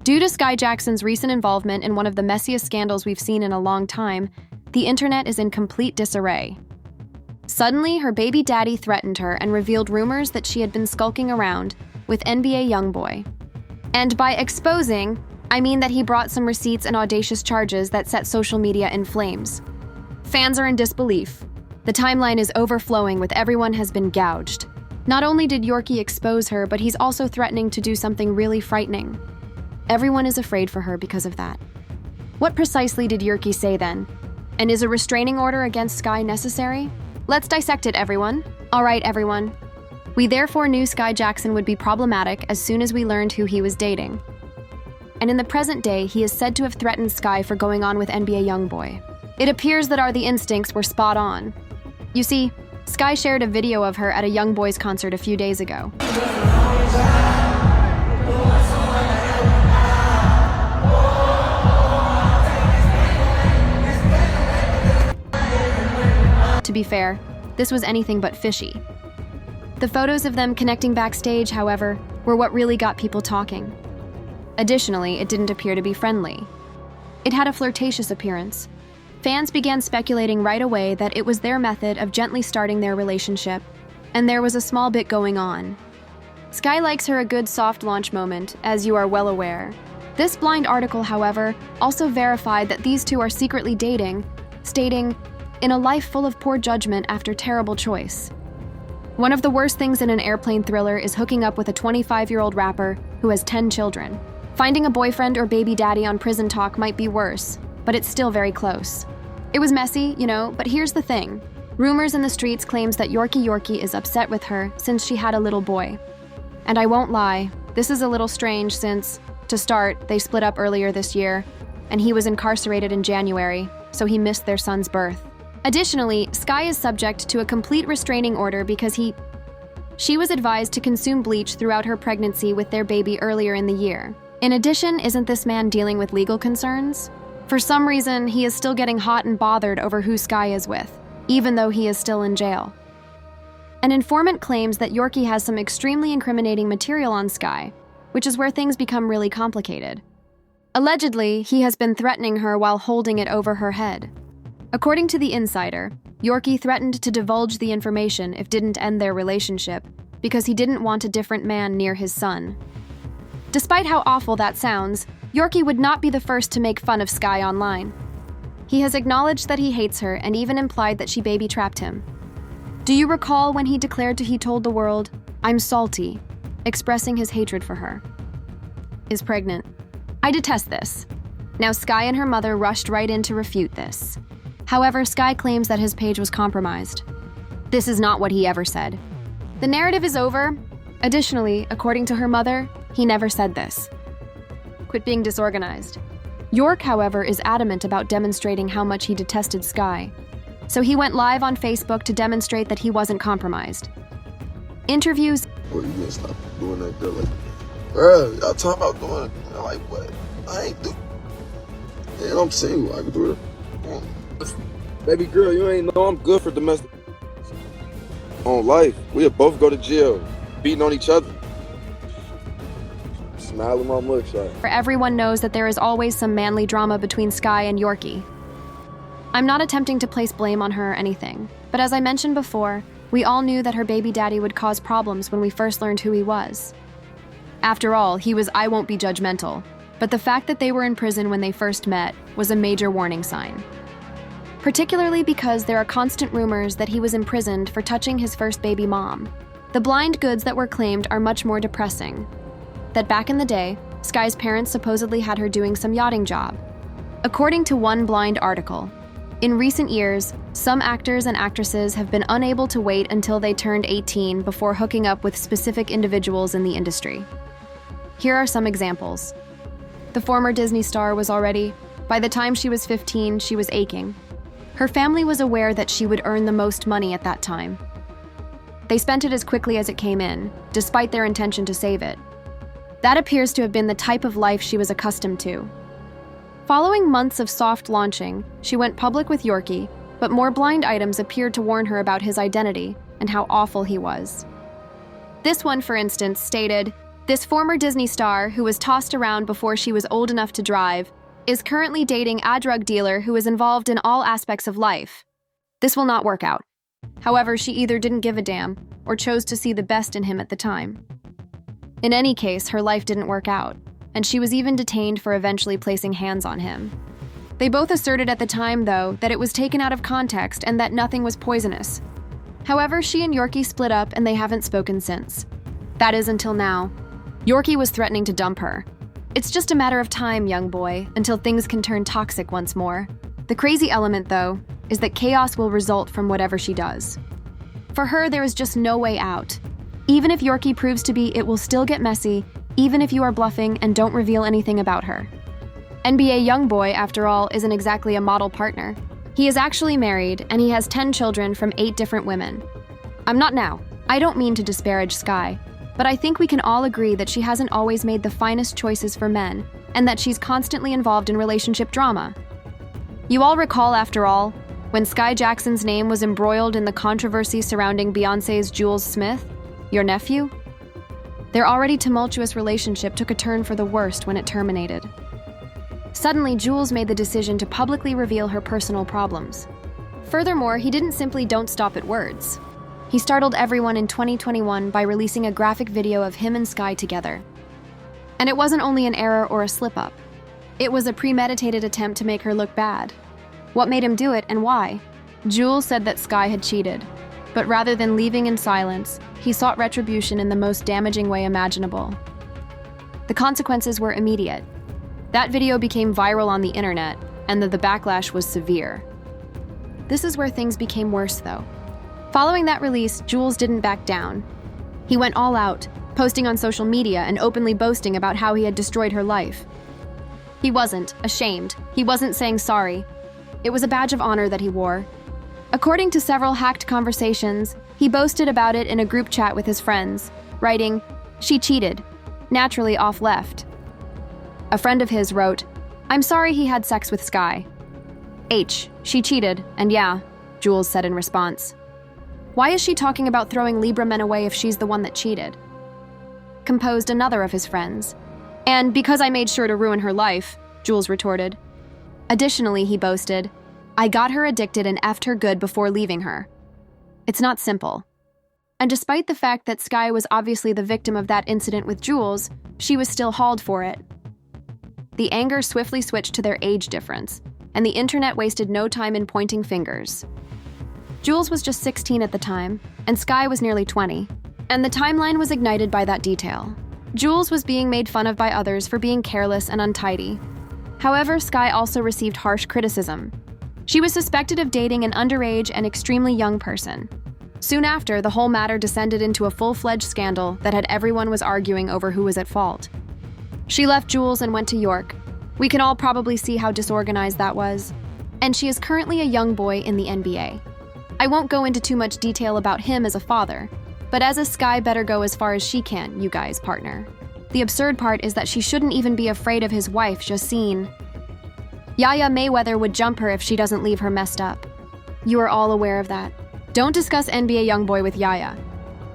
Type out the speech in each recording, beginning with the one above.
Due to Skai Jackson's recent involvement in one of the messiest scandals we've seen in a long time, the internet is in complete disarray. Suddenly, her baby daddy threatened her and revealed rumors that she had been skulking around with NBA YoungBoy. And by exposing, I mean that he brought some receipts and audacious charges that set social media in flames. Fans are in disbelief. The timeline is overflowing with everyone has been gouged. Not only did Yorkie expose her, but he's also threatening to do something really frightening. Everyone is afraid for her because of that. What precisely did Yorkie say then? And is a restraining order against Skai necessary? Let's dissect it, everyone. All right, everyone. We therefore knew Skai Jackson would be problematic as soon as we learned who he was dating. And in the present day, he is said to have threatened Skai for going on with NBA YoungBoy. It appears that the instincts were spot on. You see, Skai shared a video of her at a YoungBoy's concert a few days ago. To be fair, this was anything but fishy. The photos of them connecting backstage, however, were what really got people talking. Additionally, it didn't appear to be friendly. It had a flirtatious appearance. Fans began speculating right away that it was their method of gently starting their relationship, and there was a small bit going on. Skai likes her a good soft launch moment, as you are well aware. This blind article, however, also verified that these two are secretly dating, stating, "In a life full of poor judgment after terrible choice." One of the worst things in an airplane thriller is hooking up with a 25-year-old rapper who has 10 children. Finding a boyfriend or baby daddy on Prison Talk might be worse, but it's still very close. It was messy, but here's the thing. Rumors in the streets claims that Yorkie is upset with her since she had a little boy. And I won't lie, this is a little strange since, to start, they split up earlier this year, and he was incarcerated in January, so he missed their son's birth. Additionally, Skai is subject to a complete restraining order because she was advised to consume bleach throughout her pregnancy with their baby earlier in the year. In addition, isn't this man dealing with legal concerns? For some reason, he is still getting hot and bothered over who Skai is with, even though he is still in jail. An informant claims that Yorkie has some extremely incriminating material on Skai, which is where things become really complicated. Allegedly, he has been threatening her while holding it over her head. According to the insider, Yorkie threatened to divulge the information if didn't end their relationship because he didn't want a different man near his son. Despite how awful that sounds, Yorkie would not be the first to make fun of Skai online. He has acknowledged that he hates her and even implied that she baby-trapped him. Do you recall when he told the world, "I'm salty," expressing his hatred for her? Is pregnant. I detest this. Now Skai and her mother rushed right in to refute this. However, Skai claims that his page was compromised. This is not what he ever said. The narrative is over. Additionally, according to her mother, he never said this. Quit being disorganized. York, however, is adamant about demonstrating how much he detested Skai. So he went live on Facebook to demonstrate that he wasn't compromised. Interviews. Boy, you gotta stop doing that, girl. Like, bro, y'all talking about doing it. Like, what? I ain't do. And I'm single. I can do it. Baby girl, you ain't know I'm good for domestic. On life, we'll both go to jail, beating on each other. Smile in my mugshot. Everyone knows that there is always some manly drama between Skai and Yorkie. I'm not attempting to place blame on her or anything, but as I mentioned before, we all knew that her baby daddy would cause problems when we first learned who he was. After all, he was I won't be judgmental, but the fact that they were in prison when they first met was a major warning sign. Particularly because there are constant rumors that he was imprisoned for touching his first baby mom. The blind goods that were claimed are much more depressing. That back in the day, Skai's parents supposedly had her doing some yachting job. According to one blind article, in recent years, some actors and actresses have been unable to wait until they turned 18 before hooking up with specific individuals in the industry. Here are some examples. The former Disney star was already, by the time she was 15, she was aching. Her family was aware that she would earn the most money at that time. They spent it as quickly as it came in, despite their intention to save it. That appears to have been the type of life she was accustomed to. Following months of soft launching, she went public with Yorkie, but more blind items appeared to warn her about his identity and how awful he was. This one, for instance, stated, This former Disney star, who was tossed around before she was old enough to drive, is currently dating a drug dealer who is involved in all aspects of life. This will not work out. However, she either didn't give a damn or chose to see the best in him at the time. In any case, her life didn't work out, and she was even detained for eventually placing hands on him. They both asserted at the time, though, that it was taken out of context and that nothing was poisonous. However, she and Yorkie split up and they haven't spoken since. That is until now. Yorkie was threatening to dump her. It's just a matter of time, young boy, until things can turn toxic once more. The crazy element, though, is that chaos will result from whatever she does. For her, there is just no way out. Even if Yorkie proves to be, it will still get messy, even if you are bluffing and don't reveal anything about her. NBA YoungBoy, after all, isn't exactly a model partner. He is actually married, and he has 10 children from 8 different women. I don't mean to disparage Skai, but I think we can all agree that she hasn't always made the finest choices for men, and that she's constantly involved in relationship drama. You all recall, after all, when Skai Jackson's name was embroiled in the controversy surrounding Beyoncé's Jules Smith, your nephew? Their already tumultuous relationship took a turn for the worst when it terminated. Suddenly, Jules made the decision to publicly reveal her personal problems. Furthermore, he didn't simply don't stop at words. He startled everyone in 2021 by releasing a graphic video of him and Skai together. And it wasn't only an error or a slip-up. It was a premeditated attempt to make her look bad. What made him do it and why? Jules said that Skai had cheated, but rather than leaving in silence, he sought retribution in the most damaging way imaginable. The consequences were immediate. That video became viral on the internet, and the backlash was severe. This is where things became worse, though. Following that release, Jules didn't back down. He went all out, posting on social media and openly boasting about how he had destroyed her life. He wasn't ashamed. He wasn't saying sorry. It was a badge of honor that he wore. According to several hacked conversations, he boasted about it in a group chat with his friends, writing, "She cheated," naturally off left. A friend of his wrote, "I'm sorry he had sex with Skai." She cheated, and yeah, Jules said in response. Why is she talking about throwing Libra men away if she's the one that cheated? Composed another of his friends. And because I made sure to ruin her life, Jules retorted. Additionally, he boasted, I got her addicted and effed her good before leaving her. It's not simple. And despite the fact that Skai was obviously the victim of that incident with Jules, she was still hauled for it. The anger swiftly switched to their age difference, and the internet wasted no time in pointing fingers. Jules was just 16 at the time, and Skai was nearly 20, and the timeline was ignited by that detail. Jules was being made fun of by others for being careless and untidy. However, Skai also received harsh criticism. She was suspected of dating an underage and extremely young person. Soon after, the whole matter descended into a full-fledged scandal that had everyone was arguing over who was at fault. She left Jules and went to York. We can all probably see how disorganized that was. And she is currently a young boy in the NBA. I won't go into too much detail about him as a father, but as a Skai better go as far as she can, you guys, partner. The absurd part is that she shouldn't even be afraid of his wife Justine. Yaya Mayweather would jump her if she doesn't leave her messed up. You are all aware of that. Don't discuss NBA YoungBoy with Yaya.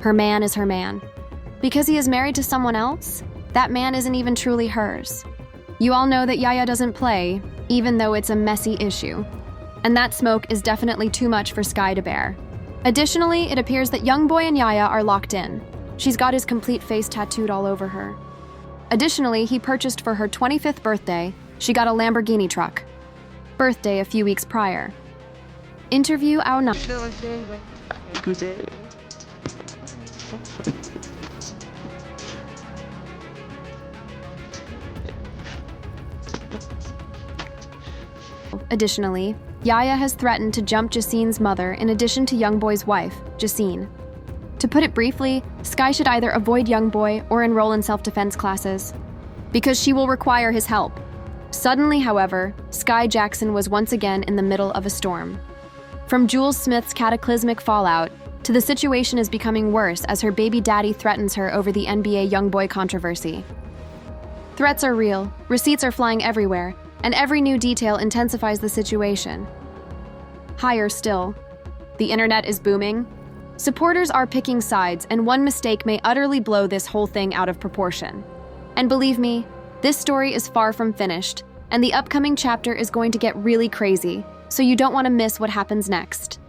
Her man is her man. Because he is married to someone else, that man isn't even truly hers. You all know that Yaya doesn't play, even though it's a messy issue. And that smoke is definitely too much for Skai to bear. Additionally, it appears that YoungBoy and Yaya are locked in. She's got his complete face tattooed all over her. Additionally, he purchased for her 25th birthday, she got a Lamborghini truck. Birthday a few weeks prior. Interview our night. Additionally, Yaya has threatened to jump Jacine's mother in addition to YoungBoy's wife, Jacine. To put it briefly, Skai should either avoid YoungBoy or enroll in self-defense classes, because she will require his help. Suddenly, however, Skai Jackson was once again in the middle of a storm. From Jules Smith's cataclysmic fallout, to the situation is becoming worse as her baby daddy threatens her over the NBA YoungBoy controversy. Threats are real, receipts are flying everywhere, and every new detail intensifies the situation. Higher still, the internet is booming. Supporters are picking sides, and one mistake may utterly blow this whole thing out of proportion. And believe me, this story is far from finished, and the upcoming chapter is going to get really crazy, so you don't want to miss what happens next.